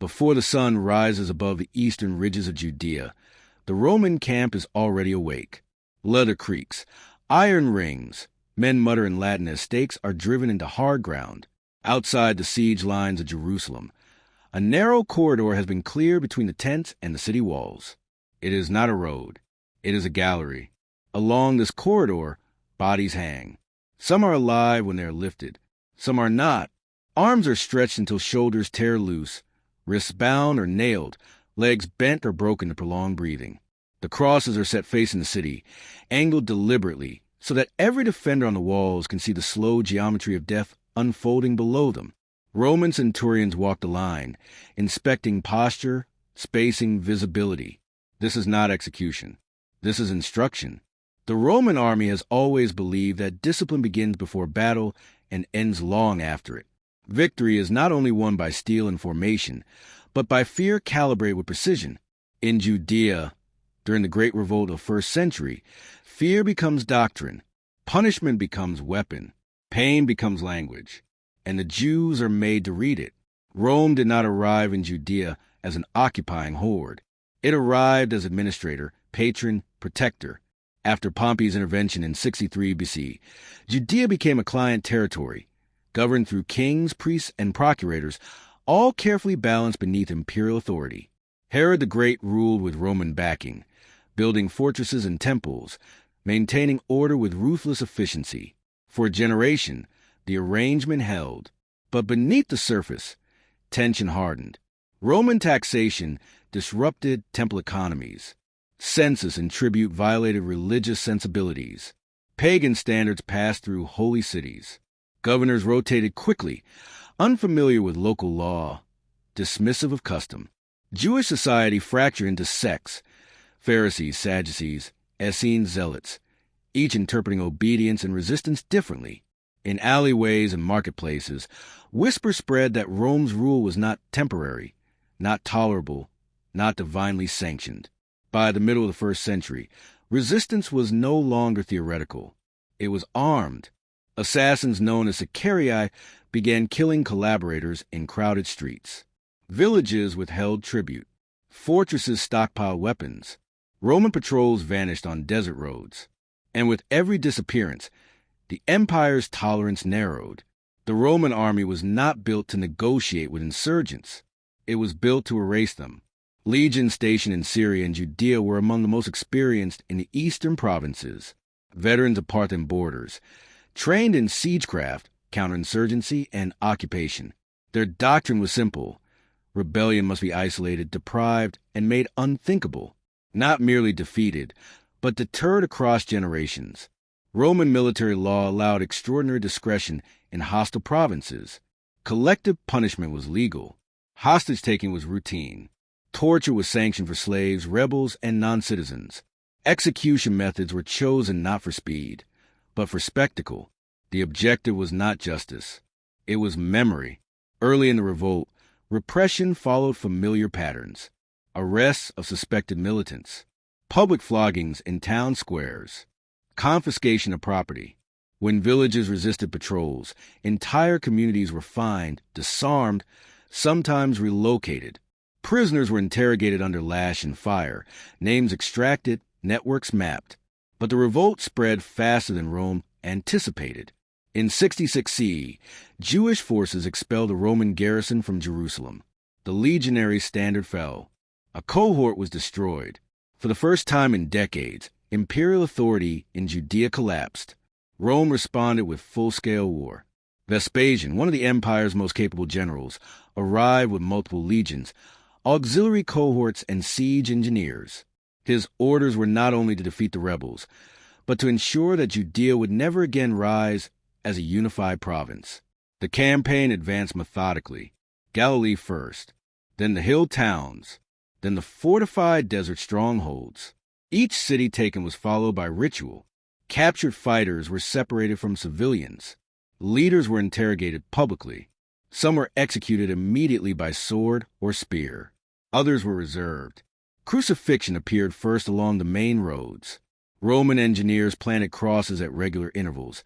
Before the sun rises above the eastern ridges of Judea, the Roman camp is already awake. Leather creaks, iron rings, men mutter in Latin as stakes are driven into hard ground. Outside the siege lines of Jerusalem, a narrow corridor has been cleared between the tents and the city walls. It is not a road. It is a gallery. Along this corridor, bodies hang. Some are alive when they are lifted. Some are not. Arms are stretched until shoulders tear loose, wrists bound or nailed, legs bent or broken to prolong breathing. The crosses are set facing the city, angled deliberately, so that every defender on the walls can see the slow geometry of death unfolding below them. Roman centurions walk the line, inspecting posture, spacing, visibility. This is not execution. This is instruction. The Roman army has always believed that discipline begins before battle and ends long after it. Victory is not only won by steel and formation, but by fear calibrated with precision. In Judea, during the Great Revolt of the 1st century, fear becomes doctrine, punishment becomes weapon, pain becomes language, and the Jews are made to read it. Rome did not arrive in Judea as an occupying horde. It arrived as administrator, patron, protector. After Pompey's intervention in 63 BC, Judea became a client territory, governed through kings, priests, and procurators, all carefully balanced beneath imperial authority. Herod the Great ruled with Roman backing, building fortresses and temples, maintaining order with ruthless efficiency. For a generation, the arrangement held. But beneath the surface, tension hardened. Roman taxation disrupted temple economies. Census and tribute violated religious sensibilities. Pagan standards passed through holy cities. Governors rotated quickly, unfamiliar with local law, dismissive of custom. Jewish society fractured into sects, Pharisees, Sadducees, Essene zealots, each interpreting obedience and resistance differently. In alleyways and marketplaces, whispers spread that Rome's rule was not temporary, not tolerable, not divinely sanctioned. By the middle of the 1st century, resistance was no longer theoretical. It was armed. Assassins known as sicarii began killing collaborators in crowded streets. Villages withheld tribute. Fortresses stockpiled weapons. Roman patrols vanished on desert roads. And with every disappearance, the empire's tolerance narrowed. The Roman army was not built to negotiate with insurgents. It was built to erase them. Legions stationed in Syria and Judea were among the most experienced in the eastern provinces, veterans of Parthian borders, trained in siegecraft, counterinsurgency, and occupation. Their doctrine was simple. Rebellion must be isolated, deprived, and made unthinkable, not merely defeated, but deterred across generations. Roman military law allowed extraordinary discretion in hostile provinces. Collective punishment was legal. Hostage-taking was routine. Torture was sanctioned for slaves, rebels, and non-citizens. Execution methods were chosen not for speed, but for spectacle. The objective was not justice. It was memory. Early in the revolt, repression followed familiar patterns. Arrests of suspected militants. Public floggings in town squares. Confiscation of property. When villages resisted patrols, entire communities were fined, disarmed, sometimes relocated. Prisoners were interrogated under lash and fire, names extracted, networks mapped. But the revolt spread faster than Rome anticipated. In 66 CE, Jewish forces expelled a Roman garrison from Jerusalem. The legionary standard fell. A cohort was destroyed. For the first time in decades, imperial authority in Judea collapsed. Rome responded with full-scale war. Vespasian, one of the empire's most capable generals, arrived with multiple legions, auxiliary cohorts, and siege engineers. His orders were not only to defeat the rebels, but to ensure that Judea would never again rise as a unified province. The campaign advanced methodically. Galilee first, then the hill towns, then the fortified desert strongholds. Each city taken was followed by ritual. Captured fighters were separated from civilians. Leaders were interrogated publicly. Some were executed immediately by sword or spear. Others were reserved. Crucifixion appeared first along the main roads. Roman engineers planted crosses at regular intervals,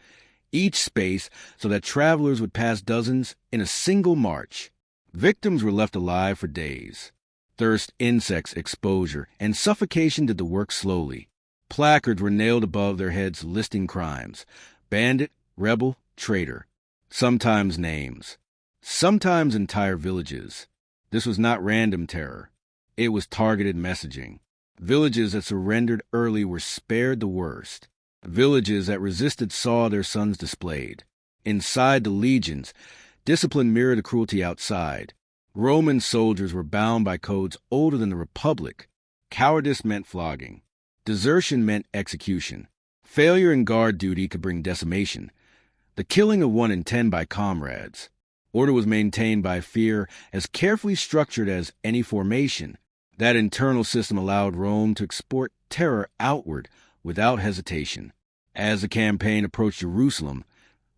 each space so that travelers would pass dozens in a single march. Victims were left alive for days. Thirst, insects, exposure, and suffocation did the work slowly. Placards were nailed above their heads listing crimes: bandit, rebel, traitor. Sometimes names. Sometimes entire villages. This was not random terror. It was targeted messaging. Villages that surrendered early were spared the worst. Villages that resisted saw their sons displayed. Inside the legions, discipline mirrored the cruelty outside. Roman soldiers were bound by codes older than the Republic. Cowardice meant flogging. Desertion meant execution. Failure in guard duty could bring decimation. The killing of 1 in 10 by comrades. Order was maintained by fear, as carefully structured as any formation. That internal system allowed Rome to export terror outward without hesitation. As the campaign approached Jerusalem,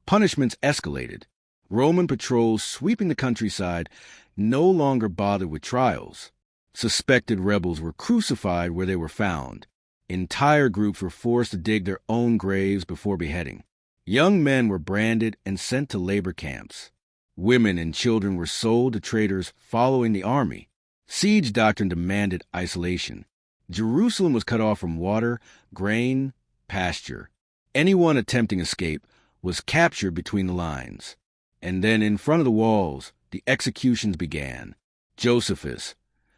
punishments escalated. Roman patrols sweeping the countryside no longer bothered with trials. Suspected rebels were crucified where they were found. Entire groups were forced to dig their own graves before beheading. Young men were branded and sent to labor camps. Women and children were sold to traders following the army. Siege doctrine demanded isolation. Jerusalem was cut off from water, grain, pasture. Anyone attempting escape was captured between the lines. And then in front of the walls, the executions began. Josephus,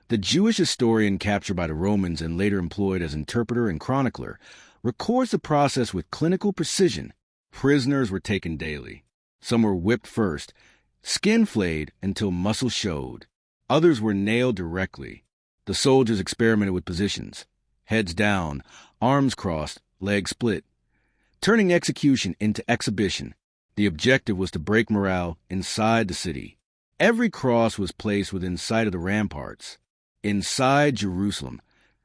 the Jewish historian captured by the Romans and later employed as interpreter and chronicler, records the process with clinical precision. Prisoners were taken daily. Some were whipped first, skin flayed until muscle showed. Others were nailed directly. The soldiers experimented with positions: heads down, arms crossed, legs split, turning execution into exhibition. The objective was to break morale inside the city. Every cross was placed within sight of the ramparts. Inside Jerusalem,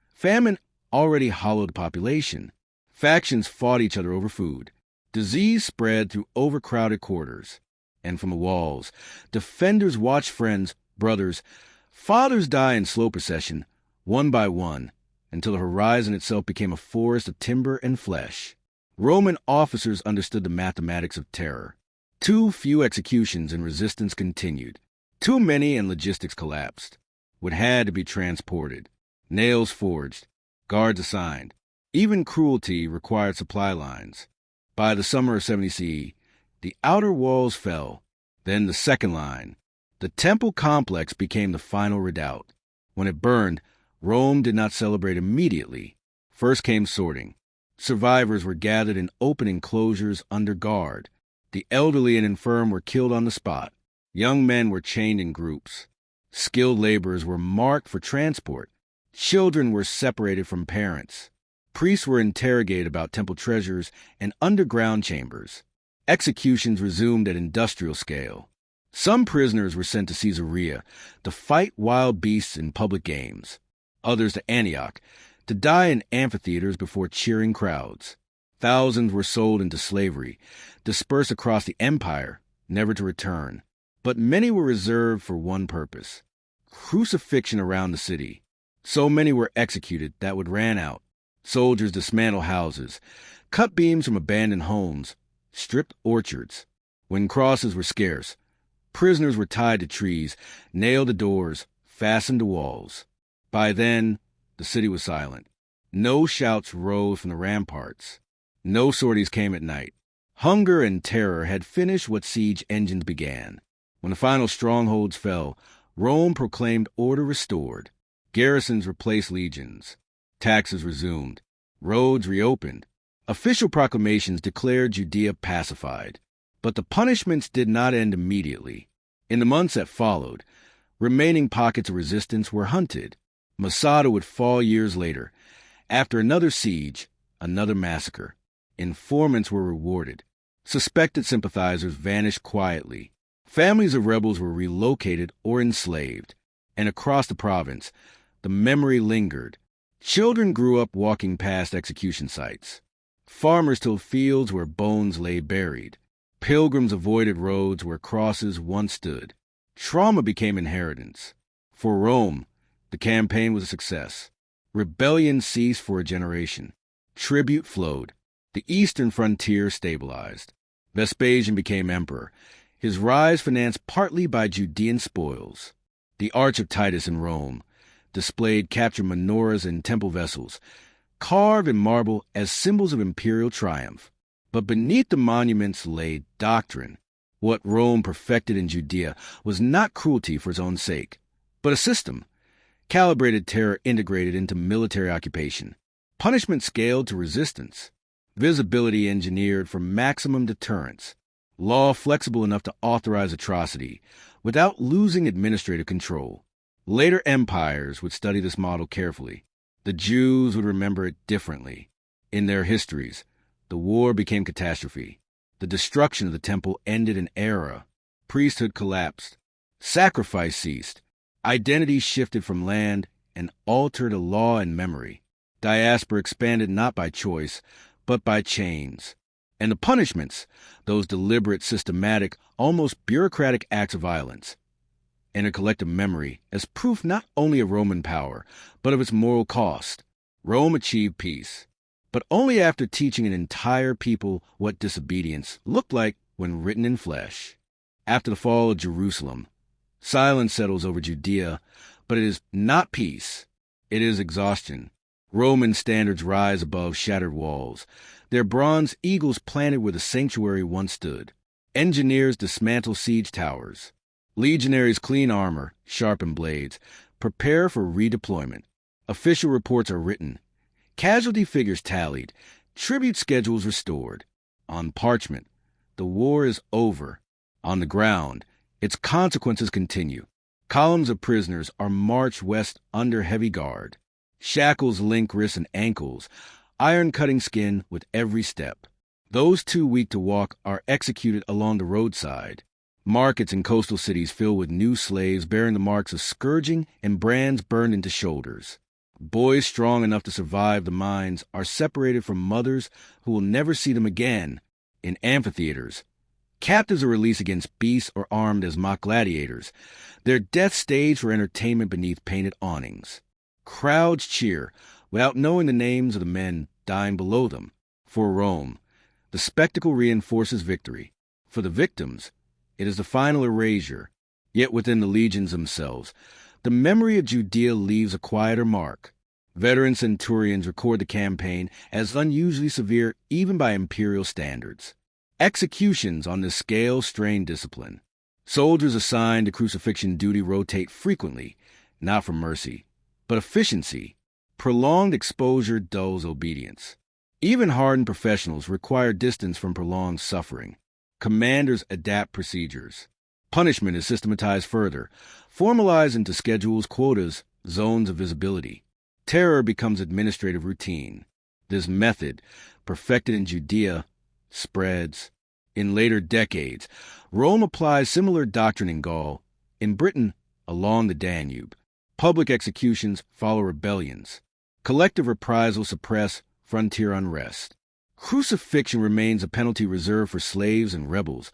famine already hollowed the population. Factions fought each other over food. Disease spread through overcrowded quarters. And from the walls, defenders watched friends, brothers, fathers die in slow procession, one by one, until the horizon itself became a forest of timber and flesh. Roman officers understood the mathematics of terror. Too few executions and resistance continued. Too many and logistics collapsed. What had to be transported. Nails forged. Guards assigned. Even cruelty required supply lines. By the summer of 70 CE, the outer walls fell. Then the second line. The temple complex became the final redoubt. When it burned, Rome did not celebrate immediately. First came sorting. Survivors were gathered in open enclosures under guard. The elderly and infirm were killed on the spot. Young men were chained in groups. Skilled laborers were marked for transport. Children were separated from parents. Priests were interrogated about temple treasures and underground chambers. Executions resumed at industrial scale. Some prisoners were sent to Caesarea to fight wild beasts in public games. Others to Antioch to die in amphitheaters before cheering crowds. Thousands were sold into slavery, dispersed across the empire, never to return. But many were reserved for one purpose: crucifixion around the city. So many were executed that wood ran out. Soldiers dismantled houses, cut beams from abandoned homes, stripped orchards. When crosses were scarce, prisoners were tied to trees, nailed to doors, fastened to walls. By then, the city was silent. No shouts rose from the ramparts. No sorties came at night. Hunger and terror had finished what siege engines began. When the final strongholds fell, Rome proclaimed order restored. Garrisons replaced legions. Taxes resumed. Roads reopened. Official proclamations declared Judea pacified. But the punishments did not end immediately. In the months that followed, remaining pockets of resistance were hunted. Masada would fall years later. After another siege, another massacre. Informants were rewarded. Suspected sympathizers vanished quietly. Families of rebels were relocated or enslaved. And across the province, the memory lingered. Children grew up walking past execution sites. Farmers tilled fields where bones lay buried. Pilgrims avoided roads where crosses once stood. Trauma became inheritance. For Rome, the campaign was a success. Rebellion ceased for a generation. Tribute flowed. The eastern frontier stabilized. Vespasian became emperor. his rise financed partly by Judean spoils. The Arch of Titus in Rome displayed captured menorahs and temple vessels, carved in marble as symbols of imperial triumph. But beneath the monuments lay doctrine. What Rome perfected in Judea was not cruelty for its own sake, but a system, calibrated terror integrated into military occupation, punishment scaled to resistance, visibility engineered for maximum deterrence, law flexible enough to authorize atrocity without losing administrative control. Later empires would study this model carefully. The Jews would remember it differently. In their histories, the war became catastrophe. The destruction of the temple ended an era. Priesthood collapsed. Sacrifice ceased. Identity shifted from land and altar to law and memory. Diaspora expanded not by choice, but by chains. And the punishments, those deliberate, systematic, almost bureaucratic acts of violence, enter collective memory as proof not only of Roman power, but of its moral cost. Rome achieved peace, but only after teaching an entire people what disobedience looked like when written in flesh. After the fall of Jerusalem, silence settles over Judea, but it is not peace. It is exhaustion. Roman standards rise above shattered walls, their bronze eagles planted where the sanctuary once stood. Engineers dismantle siege towers. Legionaries clean armor, sharpen blades, prepare for redeployment. Official reports are written. Casualty figures tallied. Tribute schedules restored. On parchment, the war is over. On the ground, its consequences continue. Columns of prisoners are marched west under heavy guard. Shackles link wrists and ankles, iron cutting skin with every step. Those too weak to walk are executed along the roadside. Markets in coastal cities fill with new slaves bearing the marks of scourging and brands burned into shoulders. Boys strong enough to survive the mines are separated from mothers who will never see them again in amphitheaters. Captives are released against beasts or armed as mock gladiators, their death staged for entertainment beneath painted awnings. Crowds cheer without knowing the names of the men dying below them. For Rome, the spectacle reinforces victory. For the victims, it is the final erasure. Yet within the legions themselves, the memory of Judea leaves a quieter mark. Veteran centurions record the campaign as unusually severe even by imperial standards. Executions on this scale strain discipline. Soldiers assigned to crucifixion duty rotate frequently, not for mercy, but efficiency. Prolonged exposure dulls obedience. Even hardened professionals require distance from prolonged suffering. Commanders adapt procedures. Punishment is systematized further, formalized into schedules, quotas, zones of visibility. Terror becomes administrative routine. This method, perfected in Judea, spreads. In later decades, Rome applies similar doctrine in Gaul. In Britain, along the Danube, public executions follow rebellions. Collective reprisals suppress frontier unrest. Crucifixion remains a penalty reserved for slaves and rebels,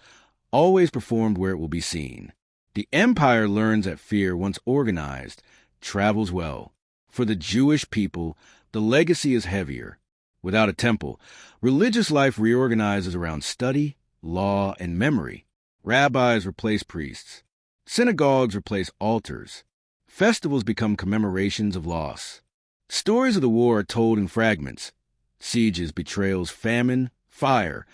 always performed where it will be seen. The empire learns that fear, once organized, travels well. For the Jewish people, the legacy is heavier. Without a temple, religious life reorganizes around study, law, and memory. Rabbis replace priests. Synagogues replace altars. Festivals become commemorations of loss. Stories of the war are told in fragments. Sieges, betrayals, famine, fire,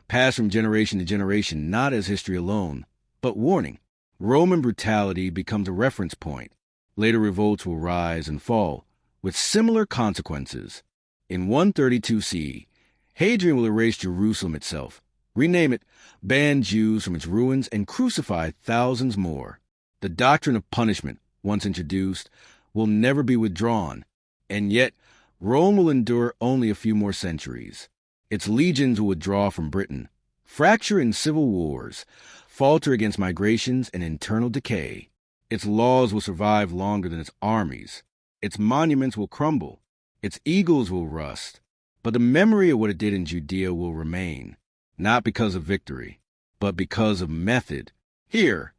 pass from generation to generation not as history alone, but warning. Roman brutality becomes a reference point. Later revolts will rise and fall, with similar consequences. In 132 CE, Hadrian will erase Jerusalem itself, rename it, ban Jews from its ruins, and crucify thousands more. The doctrine of punishment, once introduced, will never be withdrawn, and yet Rome will endure only a few more centuries. Its legions will withdraw from Britain, fracture in civil wars, falter against migrations and internal decay. Its laws will survive longer than its armies. Its monuments will crumble. Its eagles will rust. But the memory of what it did in Judea will remain, not because of victory, but because of method. Here,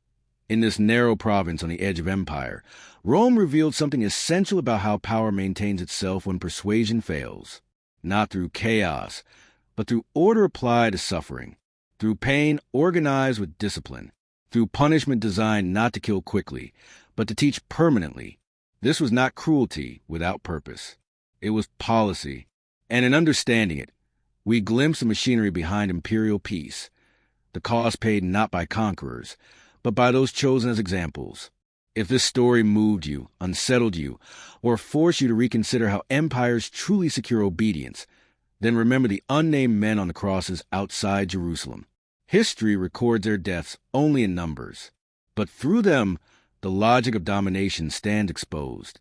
in this narrow province on the edge of empire, Rome revealed something essential about how power maintains itself when persuasion fails. Not through chaos, but through order applied to suffering. through pain organized with discipline, through punishment designed not to kill quickly, but to teach permanently. This was not cruelty without purpose. It was policy. And in understanding it, we glimpse the machinery behind imperial peace, the cost paid not by conquerors, but by those chosen as examples. If this story moved you, unsettled you, or forced you to reconsider how empires truly secure obedience, then remember the unnamed men on the crosses outside Jerusalem. History records their deaths only in numbers, but through them, the logic of domination stands exposed.